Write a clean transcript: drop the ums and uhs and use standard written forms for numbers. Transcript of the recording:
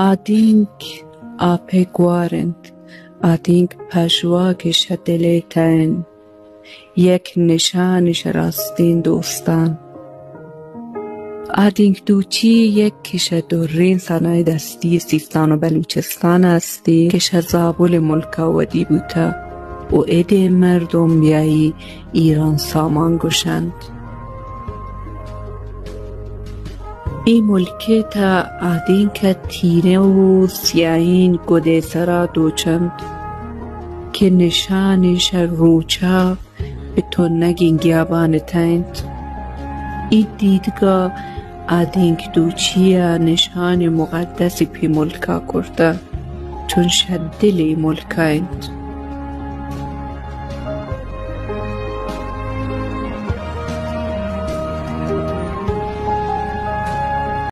Adink apegwarend, adink پژواکش دلیتن، یک نشانش راستین دوستان. آدینک دوچی یک کش دورین صنایع دستی سیستان و بلوچستان هستی کش زابل ملکا ودی بوده و ایده مردم بیایی ایران سامان گوشند. این ملکه تا آدینک تینه و سیاهین گده سرا دوچند که نشانش روچا به تو نگین گیابان تایند. این دیدگاه آدینک دوچیا نشان مقدسی پی ملکا کرده چون شد دل ملکایند.